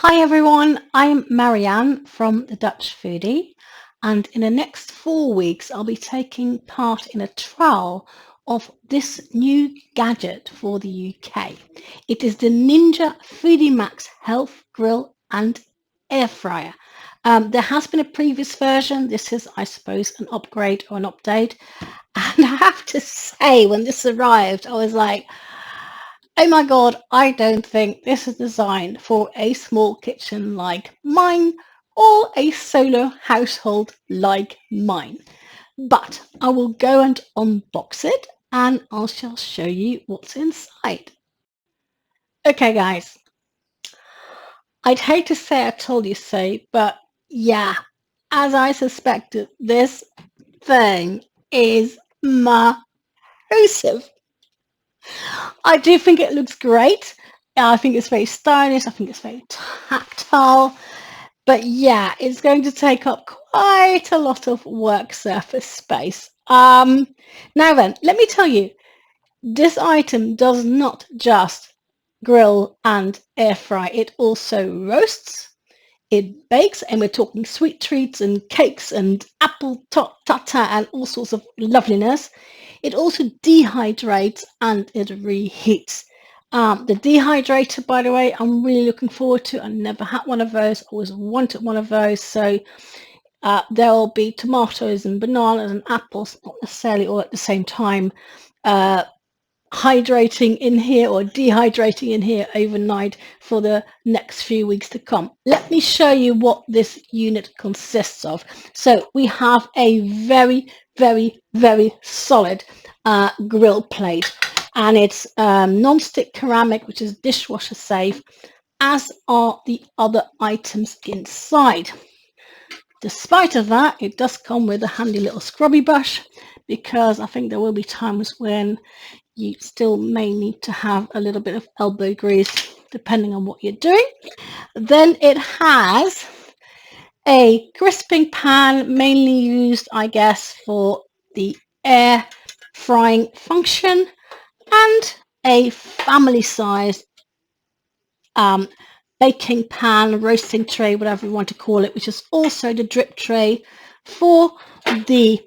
Hi everyone, I'm Marianne from the Dutch Foodie, and in the next 4 weeks I'll be taking part in a trial of this new gadget for the UK. It is the Ninja Foodie Max Health Grill and Air Fryer. There has been a previous version. This is, I suppose, an upgrade or an update. And I have to say, when this arrived, I was like, oh my God, I don't think this is designed for a small kitchen like mine or a solo household like mine. But I will go and unbox it and I shall show you what's inside. Okay, guys, I'd hate to say I told you so, but yeah, as I suspected, this thing is massive. I do think it looks great. I think it's very stylish. I think it's very tactile. But yeah, it's going to take up quite a lot of work surface space. Now then, let me tell you, this item does not just grill and air fry. It also roasts, it bakes, and we're talking sweet treats and cakes and apple tartar and all sorts of loveliness. It also dehydrates and it reheats. The dehydrator, by the way, I'm really looking forward to. I never had one of those. I always wanted one of those. So there will be tomatoes and bananas and apples, not necessarily all at the same time, hydrating in here or dehydrating in here overnight for the next few weeks to come. Let me show you what this unit consists of. So we have a very, very solid grill plate, and it's non-stick ceramic, which is dishwasher safe, as are the other items inside. Despite of that, it does come with a handy little scrubby brush, because I think there will be times when you still may need to have a little bit of elbow grease depending on what you're doing. Then it has a crisping pan, mainly used, I guess, for the air frying function, and a family-sized baking pan, roasting tray, whatever you want to call it, which is also the drip tray for the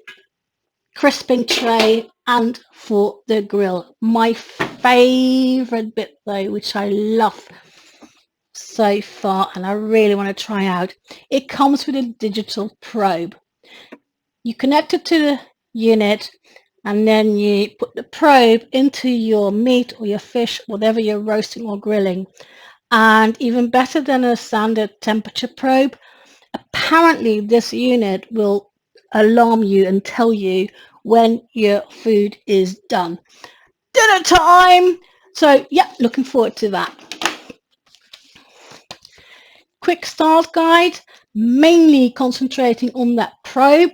crisping tray and for the grill. My favorite bit though, which I love so far and I really want to try out, it comes with a digital probe. You connect it to the unit and then you put the probe into your meat or your fish, whatever you're roasting or grilling. And even better than a standard temperature probe, apparently this unit will alarm you and tell you when your food is done. Dinner time! So yeah, looking forward to that. Quick start guide, mainly concentrating on that probe,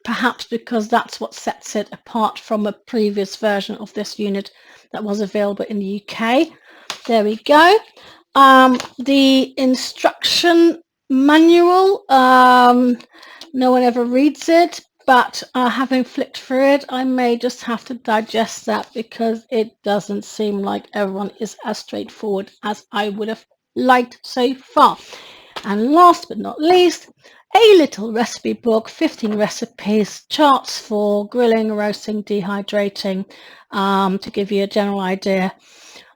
perhaps because that's what sets it apart from a previous version of this unit that was available in the UK. There we go. The instruction manual, no one ever reads it, but having flicked through it, I may just have to digest that because it doesn't seem like everyone is as straightforward as I would have liked so far. And last but not least, a little recipe book, 15 recipes, charts for grilling, roasting, dehydrating, to give you a general idea.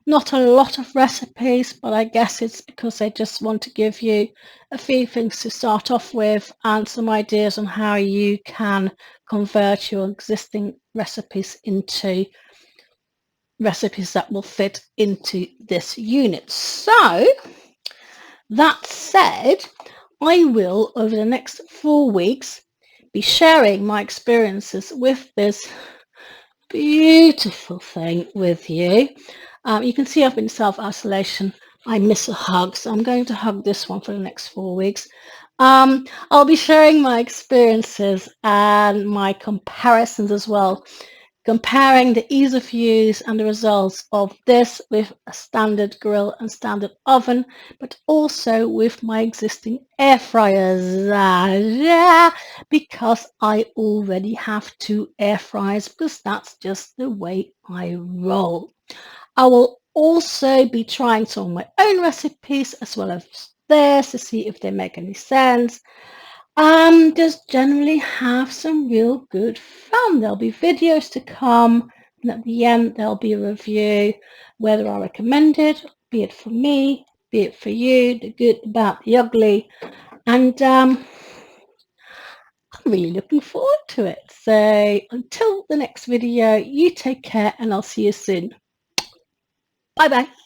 Not a lot of recipes, but I guess it's because they just want to give you a few things to start off with and some ideas on how you can convert your existing recipes into recipes that will fit into this unit. So that said, I will, over the next 4 weeks, be sharing my experiences with this beautiful thing with you. You can see I've been self-isolation. I miss a hug, so I'm going to hug this one for the next 4 weeks. I'll be sharing my experiences and my comparisons as well, comparing the ease of use and the results of this with a standard grill and standard oven, but also with my existing air fryers, because I already have 2 air fryers, because that's just the way I roll. I will also be trying some of my own recipes as well as this to see if they make any sense. Just generally have some real good fun. There'll be videos to come, and at the end there'll be a review, whether I recommend it, be it for me, be it for you, the good, the bad, the ugly, and I'm really looking forward to it. So until the next video, you take care, and I'll see you soon. Bye bye.